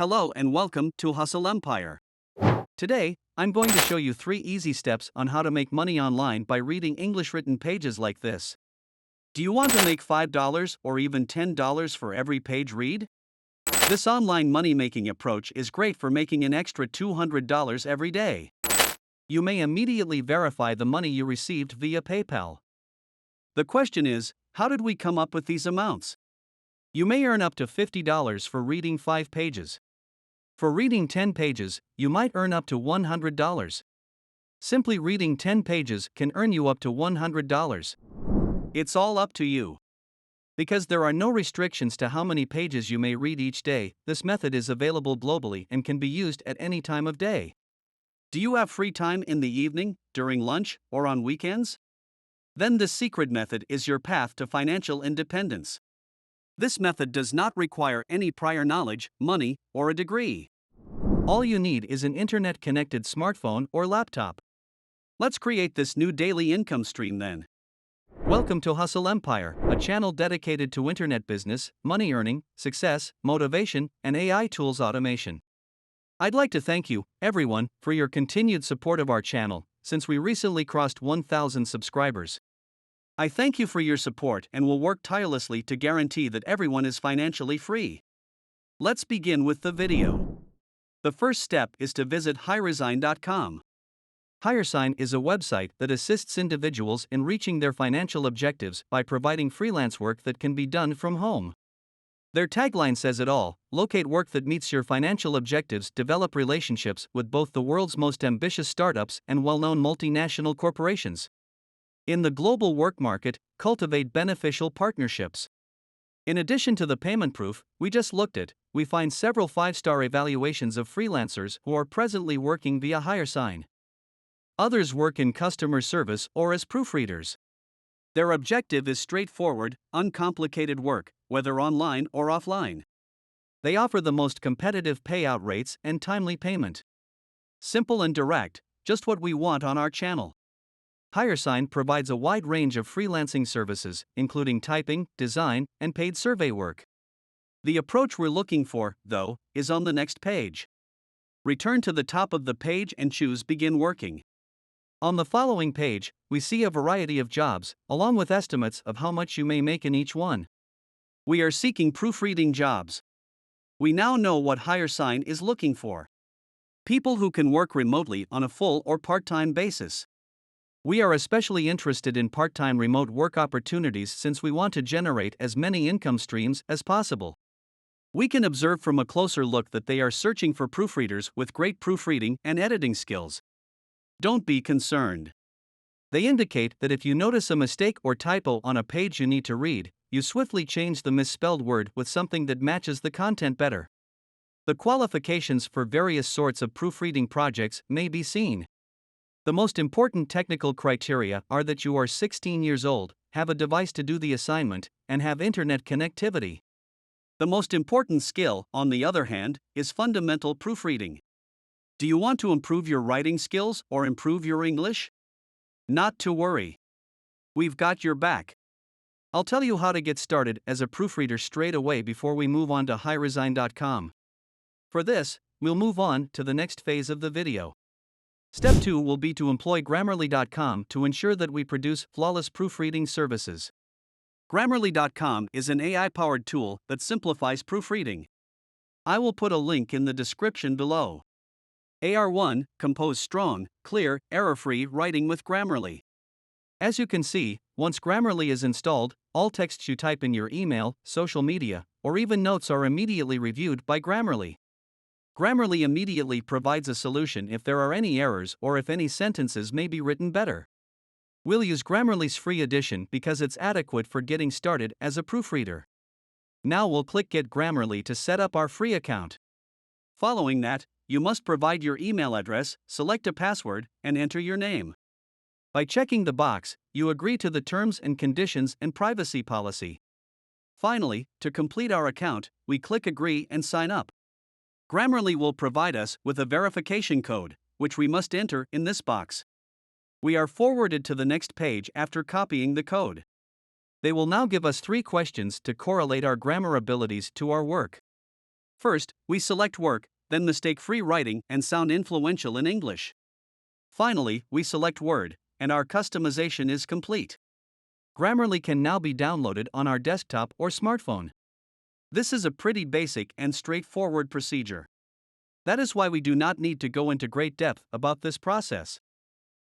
Hello and welcome to Hustle Empire. Today, I'm going to show you 3 easy steps on how to make money online by reading English written pages like this. Do you want to make $5 or even $10 for every page read? This online money making approach is great for making an extra $200 every day. You may immediately verify the money you received via PayPal. The question is, how did we come up with these amounts? You may earn up to $50 for reading 5 pages. For reading 10 pages, you might earn up to $100. Simply reading 10 pages can earn you up to $100. It's all up to you. Because there are no restrictions to how many pages you may read each day, this method is available globally and can be used at any time of day. Do you have free time in the evening, during lunch, or on weekends? Then this secret method is your path to financial independence. This method does not require any prior knowledge, money, or a degree. All you need is an internet-connected smartphone or laptop. Let's create this new daily income stream then. Welcome to Hustle Empire, a channel dedicated to internet business, money earning, success, motivation, and AI tools automation. I'd like to thank you, everyone, for your continued support of our channel, since we recently crossed 1,000 subscribers. I thank you for your support and will work tirelessly to guarantee that everyone is financially free. Let's begin with the video. The first step is to visit HireSign.com. HireSign is a website that assists individuals in reaching their financial objectives by providing freelance work that can be done from home. Their tagline says it all: locate work that meets your financial objectives, develop relationships with both the world's most ambitious startups and well-known multinational corporations. In the global work market, cultivate beneficial partnerships. In addition to the payment proof we just looked at, we find several 5-star evaluations of freelancers who are presently working via HireSign. Others work in customer service or as proofreaders. Their objective is straightforward, uncomplicated work, whether online or offline. They offer the most competitive payout rates and timely payment. Simple and direct, just what we want on our channel. HireSign provides a wide range of freelancing services, including typing, design, and paid survey work. The approach we're looking for, though, is on the next page. Return to the top of the page and choose Begin Working. On the following page, we see a variety of jobs, along with estimates of how much you may make in each one. We are seeking proofreading jobs. We now know what HireSign is looking for. People who can work remotely on a full or part-time basis. We are especially interested in part-time remote work opportunities since we want to generate as many income streams as possible. We can observe from a closer look that they are searching for proofreaders with great proofreading and editing skills. Don't be concerned. They indicate that if you notice a mistake or typo on a page you need to read, you swiftly change the misspelled word with something that matches the content better. The qualifications for various sorts of proofreading projects may be seen. The most important technical criteria are that you are 16 years old, have a device to do the assignment, and have internet connectivity. The most important skill, on the other hand, is fundamental proofreading. Do you want to improve your writing skills or improve your English? Not to worry. We've got your back. I'll tell you how to get started as a proofreader straight away before we move on to HireSign.com. For this, we'll move on to the next phase of the video. Step 2 will be to employ Grammarly.com to ensure that we produce flawless proofreading services. Grammarly.com is an AI-powered tool that simplifies proofreading. I will put a link in the description below. AR1, compose strong, clear, error-free writing with Grammarly. As you can see, once Grammarly is installed, all texts you type in your email, social media, or even notes are immediately reviewed by Grammarly. Grammarly immediately provides a solution if there are any errors or if any sentences may be written better. We'll use Grammarly's free edition because it's adequate for getting started as a proofreader. Now we'll click Get Grammarly to set up our free account. Following that, you must provide your email address, select a password, and enter your name. By checking the box, you agree to the terms and conditions and privacy policy. Finally, to complete our account, we click Agree and sign up. Grammarly will provide us with a verification code, which we must enter in this box. We are forwarded to the next page after copying the code. They will now give us 3 questions to correlate our grammar abilities to our work. First, we select work, then mistake-free writing and sound influential in English. Finally, we select Word, and our customization is complete. Grammarly can now be downloaded on our desktop or smartphone. This is a pretty basic and straightforward procedure. That is why we do not need to go into great depth about this process.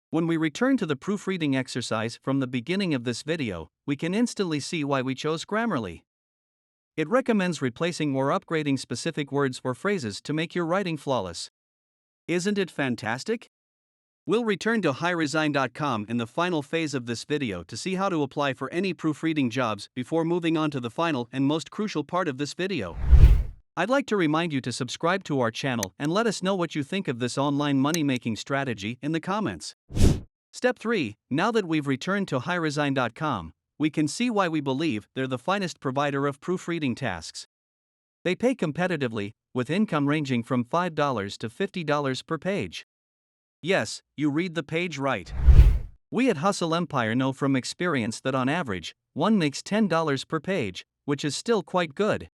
When we return to the proofreading exercise from the beginning of this video, we can instantly see why we chose Grammarly. It recommends replacing or upgrading specific words or phrases to make your writing flawless. Isn't it fantastic? We'll return to highresign.com in the final phase of this video to see how to apply for any proofreading jobs before moving on to the final and most crucial part of this video. I'd like to remind you to subscribe to our channel and let us know what you think of this online money-making strategy in the comments. Step 3. Now that we've returned to highresign.com, we can see why we believe they're the finest provider of proofreading tasks. They pay competitively, with income ranging from $5 to $50 per page. Yes, you read the page right. We at Hustle Empire know from experience that on average, one makes $10 per page, which is still quite good.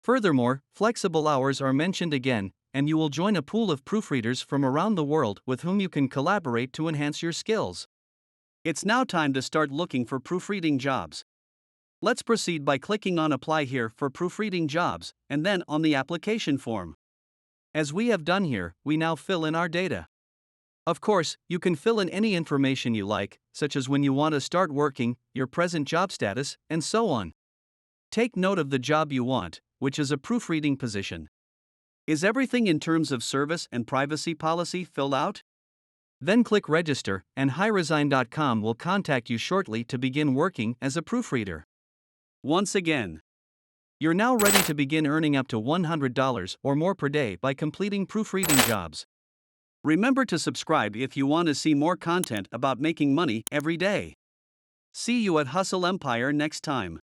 Furthermore, flexible hours are mentioned again, and you will join a pool of proofreaders from around the world with whom you can collaborate to enhance your skills. It's now time to start looking for proofreading jobs. Let's proceed by clicking on Apply here for proofreading jobs, and then on the application form. As we have done here, we now fill in our data. Of course, you can fill in any information you like, such as when you want to start working, your present job status, and so on. Take note of the job you want, which is a proofreading position. Is everything in terms of service and privacy policy filled out? Then click Register, and highresign.com will contact you shortly to begin working as a proofreader. Once again, you're now ready to begin earning up to $100 or more per day by completing proofreading jobs. Remember to subscribe if you want to see more content about making money every day. See you at Hustle Empire next time.